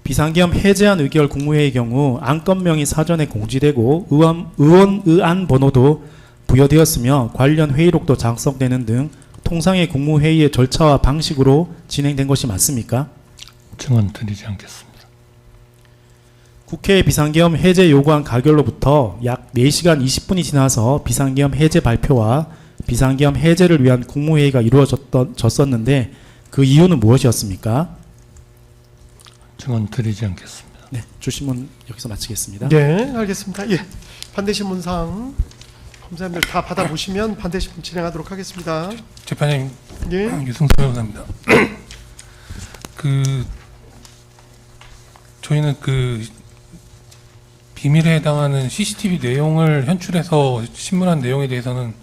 비상계엄 해제안 의결 국무회의 경우 안건명이 사전에 공지되고 의원 의안 번호도 부여되었으며 관련 회의록도 작성되는 등 통상의 국무회의의 절차와 방식으로 진행된 것이 맞습니까? 증언 드리지 않겠습니다. 국회 비상계엄 해제 요구안 가결로부터 약 4시간 20분이 지나서 비상계엄 해제 발표와 비상계엄 해제를 위한 국무회의가 이루어졌었는데 그 이유는 무엇이었습니까? 증언 드리지 않겠습니다. 네, 주신문 여기서 마치겠습니다. 네, 알겠습니다. 예, 반대신문상 검사님들 다 받아보시면 반대신문 진행하도록 하겠습니다. 재판장님, 예, 유승수 변호사입니다. 저희는 비밀에 해당하는 CCTV 내용을 현출해서 신문한 내용에 대해서는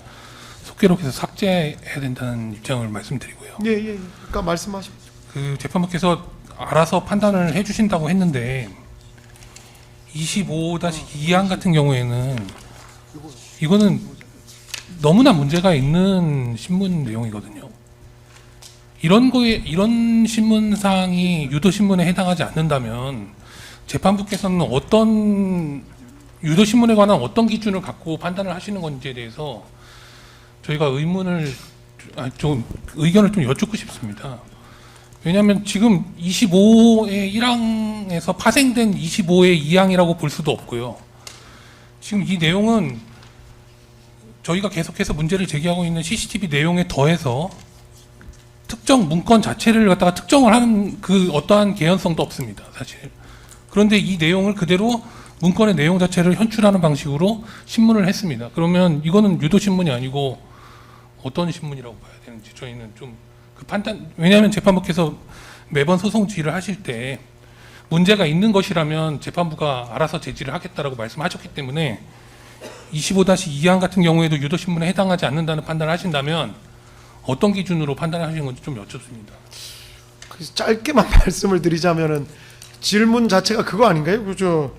속기록에서 삭제해야 된다는 입장을 말씀드리고요. 예, 예. 그러니까 말씀하십시오. 재판부께서 알아서 판단을 해주신다고 했는데 25-2항 같은 경우에는 이거는 너무나 문제가 있는 신문 내용이거든요. 이런 신문사항이 유도신문에 해당하지 않는다면 재판부께서는 어떤 유도신문에 관한 어떤 기준을 갖고 판단을 하시는 건지에 대해서 저희가 의견을 좀 여쭙고 싶습니다. 왜냐하면 지금 25의 1항에서 파생된 25의 2항이라고 볼 수도 없고요. 지금 이 내용은 저희가 계속해서 문제를 제기하고 있는 CCTV 내용에 더해서 특정 문건 자체를 갖다가 특정을 하는 어떠한 개연성도 없습니다, 사실. 그런데 이 내용을 그대로 문건의 내용 자체를 현출하는 방식으로 신문을 했습니다. 그러면 이거는 유도신문이 아니고 어떤 신문이라고 봐야 되는지 저희는 좀 왜냐하면 재판부께서 매번 소송 지휘를 하실 때 문제가 있는 것이라면 재판부가 알아서 제지를 하겠다라고 말씀하셨기 때문에 25-2항 같은 경우에도 유도신문에 해당하지 않는다는 판단을 하신다면 어떤 기준으로 판단을 하시는 건지 좀 여쭙습니다. 그래서 짧게만 말씀을 드리자면은 질문 자체가 그거 아닌가요? 그죠?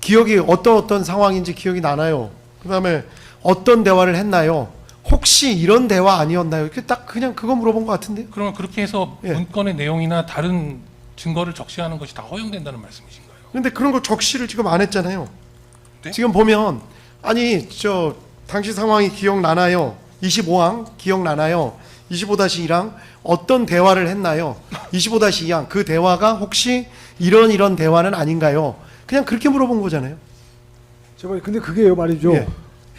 기억이 어떤 상황인지 기억이 나나요? 그다음에 어떤 대화를 했나요? 혹시 이런 대화 아니었나요? 이렇게 딱 그냥 그거 물어본 것 같은데요. 그러면 그렇게 해서 예. 문건의 내용이나 다른 증거를 적시하는 것이 다 허용된다는 말씀이신가요? 근데 그런 거 적시를 지금 안 했잖아요. 네? 지금 보면 아니 당시 상황이 기억나나요? 25항 기억나나요? 25-1항 어떤 대화를 했나요? 25-2항 그 대화가 혹시 이런 대화는 아닌가요? 그냥 그렇게 물어본 거잖아요. 제가 근데 그게요 말이죠. 예.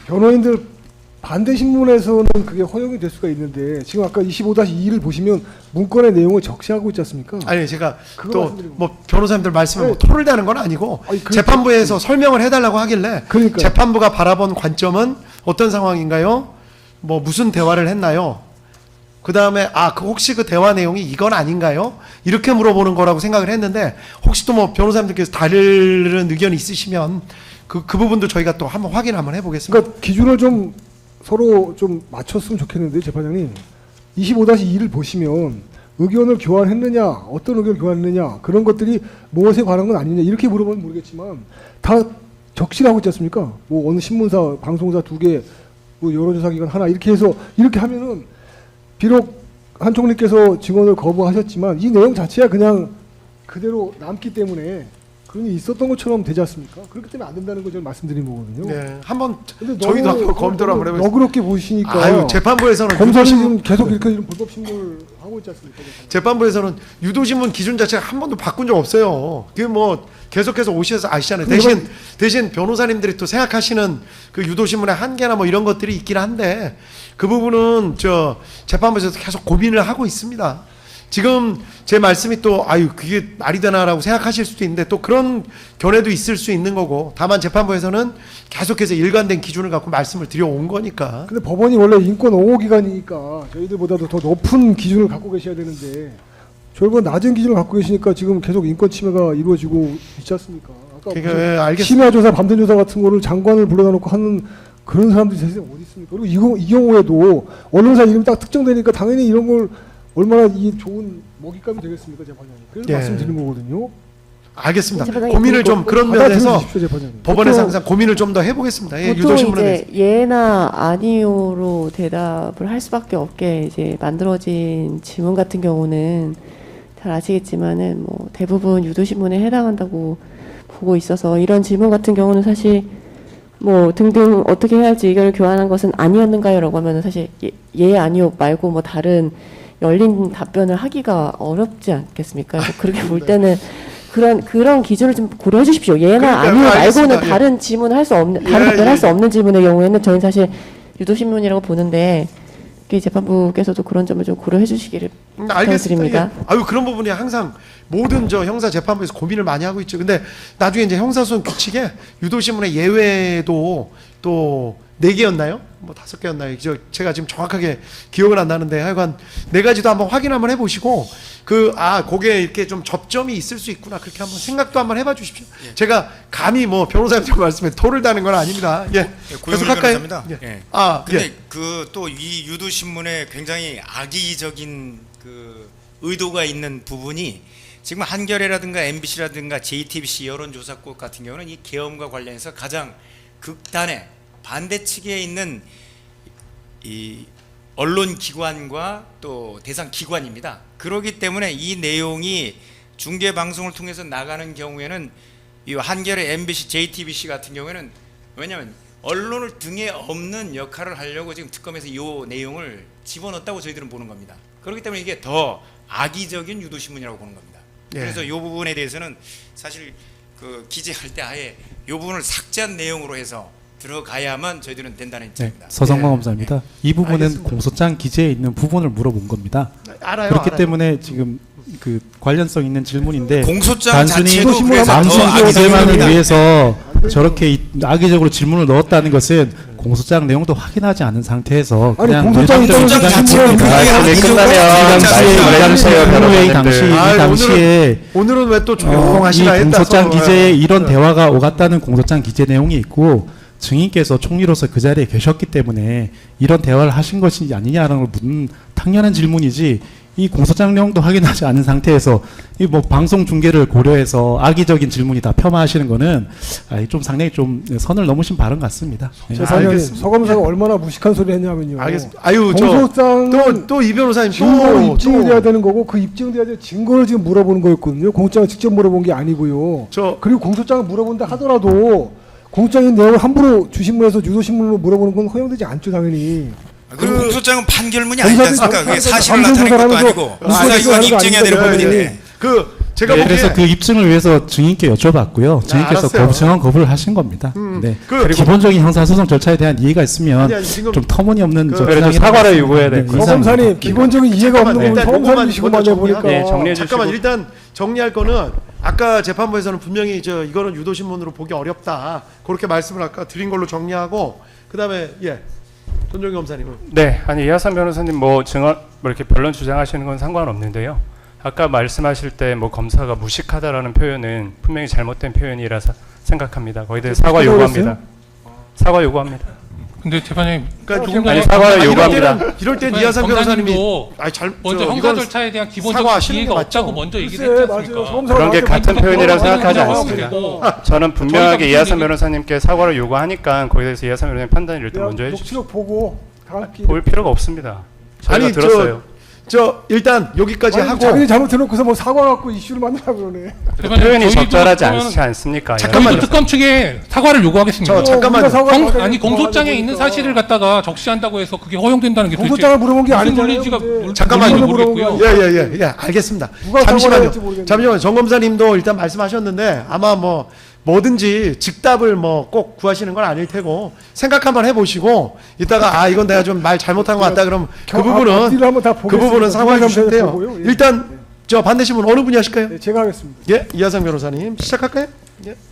변호인들 반대 신문에서는 그게 허용이 될 수가 있는데 지금 아까 25-2를 보시면 문건의 내용을 적시하고 있지 않습니까? 아니 제가 그거 또 말씀드리고. 뭐 변호사님들 말씀을 뭐 네. 토를 대는 건 아니고 아니, 재판부에서 설명을 해달라고 하길래 그러니까요. 재판부가 바라본 관점은 어떤 상황인가요? 뭐 무슨 대화를 했나요? 그 다음에 혹시 그 대화 내용이 이건 아닌가요? 이렇게 물어보는 거라고 생각을 했는데 혹시 또 뭐 변호사님들께서 다른 의견이 있으시면 그 부분도 저희가 또 한번 확인 한번 해보겠습니다. 그러니까 기준을 좀 서로 좀 맞췄으면 좋겠는데 재판장님 25-2를 보시면 의견을 교환했느냐 어떤 의견을 교환했느냐 그런 것들이 무엇에 관한 건 아니냐 이렇게 물어보면 모르겠지만 다 적시를 하고 있지 않습니까? 뭐 어느 신문사 방송사 2개 뭐 여론조사기관 하나 이렇게 해서 이렇게 하면은 비록 한 총리께서 증언을 거부하셨지만 이 내용 자체가 그냥 그대로 남기 때문에 그런 일이 있었던 것처럼 되지 않습니까? 그렇기 때문에 안 된다는 걸 제가 말씀드린 거거든요. 네, 한번 근데 저희도 한번 검토를 한번 해보겠습니다. 너그럽게 보시니까 아유 재판부에서는 검사는 유도신문- 지금 계속 이렇게 불법 신문을 하고 있지 않습니까? 재판부에서는 유도신문 기준 자체가 한 번도 바꾼 적 없어요. 그게 뭐 계속해서 오셔서 아시잖아요. 근데 대신 변호사님들이 또 생각하시는 그 유도신문의 한계나 뭐 이런 것들이 있긴 한데 그 부분은 재판부에서 계속 고민을 하고 있습니다. 지금 제 말씀이 또 그게 말이 되나라고 생각하실 수도 있는데 또 그런 견해도 있을 수 있는 거고 다만 재판부에서는 계속해서 일관된 기준을 갖고 말씀을 드려온 거니까. 근데 법원이 원래 인권 옹호 기관이니까 저희들보다도 더 높은 기준을 갖고 계셔야 되는데 저희보다 낮은 기준을 갖고 계시니까 지금 계속 인권 침해가 이루어지고 있지 않습니까? 아까 그러니까 알겠습니다. 심야 조사, 밤새 조사 같은 거를 장관을 불러다 놓고 하는 그런 사람들이 세상에 어디 있습니까? 그리고 이 경우에도 언론사 이름이 딱 특정되니까 당연히 이런 걸 얼마나 이 좋은 먹잇감이 되겠습니까, 재판장님? 그래서 예. 말씀드린 거거든요. 알겠습니다. 재판장님, 고민을 좀 그런 받아들여 면에서 주십시오, 재판장님. 법원에서 보통- 항상 고민을 좀 더 해보겠습니다. 예, 보통 유도신문에 대해서. 이제 예나 아니오로 대답을 할 수밖에 없게 이제 만들어진 질문 같은 경우는 잘 아시겠지만은 뭐 대부분 유도신문에 해당한다고 보고 있어서 이런 질문 같은 경우는 사실 뭐 등등 어떻게 해야지 의견을 교환한 것은 아니었는가요라고 하면은 사실 예 아니요 말고 뭐 다른 열린 답변을 하기가 어렵지 않겠습니까? 그래서 그렇게 볼 때는 그런 기준을 좀 고려해 주십시오. 예나 그러니까요. 아니요 알겠습니다. 말고는 예. 다른 질문을 할 수 없는 예, 다른 답변을 예. 할 수 없는 질문의 경우에는 저희는 사실 유도신문이라고 보는데 재판부께서도 그런 점을 좀 고려해 주시기를 알겠습니다. 부탁드립니다. 예. 아유 그런 부분이 항상 모든 저 형사 재판부에서 고민을 많이 하고 있죠. 근데 나중에 이제 형사소송 규칙에 유도신문의 예외도 또 4개였나요? 뭐 5개였나요? 제가 지금 정확하게 기억은 안 나는데 하여간 4가지도 한번 확인 한번 해보시고 거기에 이렇게 좀 접점이 있을 수 있구나 그렇게 한번 생각도 한번 해봐 주십시오. 예. 제가 감히 뭐 변호사님 말씀에 토를 다는 건 아닙니다. 예. 고영일 할까요? 변호사입니다. 예. 예. 근데 근데 그 또 이 유도 신문에 굉장히 악의적인 그 의도가 있는 부분이 지금 한겨레라든가 MBC라든가 JTBC 여론조사국 같은 경우는 이 계엄과 관련해서 가장 극단의 반대측에 있는 이 언론 기관과 또 대상 기관입니다. 그렇기 때문에 이 내용이 중계 방송을 통해서 나가는 경우에는 이 한겨레, MBC, JTBC 같은 경우에는 왜냐하면 언론을 등에 업는 역할을 하려고 지금 특검에서 이 내용을 집어넣었다고 저희들은 보는 겁니다. 그렇기 때문에 이게 더 악의적인 유도신문이라고 보는 겁니다. 예. 그래서 이 부분에 대해서는 사실 그 기재할 때 아예 이 부분을 삭제한 내용으로 해서 들어가야만 저희들은 된다는 네, 입장입니다. 서성만 예. 검사입니다. 이 부분은 알겠습니다. 공소장 기재에 있는 부분을 물어본 겁니다. 알아요. 그렇기 알아요. 때문에 지금 그 관련성 있는 질문인데 공소장 단순히 자체도 그래서 더 방송 악의적인 기재만을 겁니다. 위해서 저렇게 악의적으로 질문을 넣었다는 것은 공소장 내용도 확인하지 않은 상태에서 아니, 그냥 공소장이 내부적인 공소장 주장이 자체가 있습니다. 말씀이 이 끝나면 당시에 이 당시에 오늘은 왜 또 이 조용하시나 했다. 공소장 서로. 기재에 이런 대화가 오갔다는 공소장 기재 내용이 있고 증인께서 총리로서 그 자리에 계셨기 때문에 이런 대화를 하신 것이 아니냐라는 걸 묻는 당연한 질문이지 이 공소장 내용도 확인하지 않은 상태에서 이 뭐 방송 중계를 고려해서 악의적인 질문이다 폄하하시는 거는 좀 상당히 좀 선을 넘으신 발언 같습니다. 네. 재판장님, 알겠습니다. 서 검사가 얼마나 무식한 소리 했냐면요. 알겠습니다. 아유 공소장은 또 이 변호사님 증거로 입증이 돼야 되는 거고 그 입증돼야 될 증거를 지금 물어보는 거였거든요. 공소장을 직접 물어본 게 아니고요. 그리고 공소장을 물어본다 하더라도 공소장의 내용을 함부로 주신문에서 유도신문으로 물어보는 건 허용되지 않죠, 당연히. 그리고 공소장은 판결문이 아니지 검사들이 않습니까? 그게 사실을 방송 나타내는 것도 조사하면서 아니고 무슨 수사기관이 얘기를 입증해야 되는 하는 거 부분인데 제가 네, 보기에 그래서 그 입증을 위해서 증인께 여쭤봤고요. 증인께서 알았어요. 정황 거부를 하신 겁니다. 네. 그- 기본적인 형사소송 절차에 대한 이해가 있으면 아니, 지금 좀 터무니없는 그- 저 그래도 주장이 사과를 나왔습니다. 요구해야 될 네, 거예요. 서 이상입니다. 검사님, 기본적인 이해가 없는 부분 일단 서 요것만 검사님이시고 먼저 맞아 보니까. 네, 정리해 주시고. 잠깐만 일단 정리할 거는 아까 재판부에서는 분명히 이거는 유도신문으로 보기 어렵다 그렇게 말씀을 아까 드린 걸로 정리하고 그다음에 손정희 검사님은 네, 아니 이하산 변호사님 뭐 증언 뭐 이렇게 변론 주장하시는 건 상관없는데요. 아까 말씀하실 때 뭐 검사가 무식하다라는 표현은 분명히 잘못된 표현이라서 생각합니다. 거기에 대해 사과 요구합니다. 사과 요구합니다. 근데 재판장님 그러니까 누군가 아니, 사과를 이럴 요구합니다. 때는 이럴 땐 재판장님, 이하상 변호사님이 검사님도 먼저 형사 이건 절차에 대한 기본적인 사과하시는 게 이해가 맞죠? 없다고 먼저 얘기를 글쎄, 했지 맞아요. 않습니까? 서 검사가 그런 게 나한테 같은 표현이라고 생각하지 그런 않습니다. 거고. 저는 분명하게 저희가 이하산 무슨 변호사님께 사과를 요구하니까 거기에 대해서 이하산 변호사님 판단을 일단 내가 먼저 해주시죠. 녹취록 보고 다음 기회에 볼 필요가 없습니다. 저희가 아니, 들었어요. 일단 여기까지 아니, 하고 자기네 잘못 들어놓고서 뭐 사과 갖고 이슈를 만들라고 그러네. 재판장님, 표현이 저희도 적절하지 그러면 않습니까? 잠깐만요. 저희도 특검 측에 사과를 요구하겠습니다. 잠깐만요. 아니 공소장에 있는 사실을 갖다가 적시한다고 해서 그게 허용된다는 게 도대체 공소장을 물어본 게 무슨 아니잖아요. 논리인지가 근데. 잠깐만요. 모르겠고요. 예, 알겠습니다. 누가 사과를 잠시만요. 할지 모르겠네요. 잠시만요. 정 검사님도 일단 말씀하셨는데 아마 뭐든지 즉답을 꼭 구하시는 건 아닐 테고 생각 한번 해보시고 이따가 이건 내가 좀 말 잘못한 것 같다 그러면 그 부분은 한번 다 그 보겠습니다. 부분은 사과해 누가 주시면 돼요. 보고요. 예. 일단 반대신문 어느 분이 하실까요? 네, 제가 하겠습니다. 예, 이하상 변호사님 시작할까요? 예.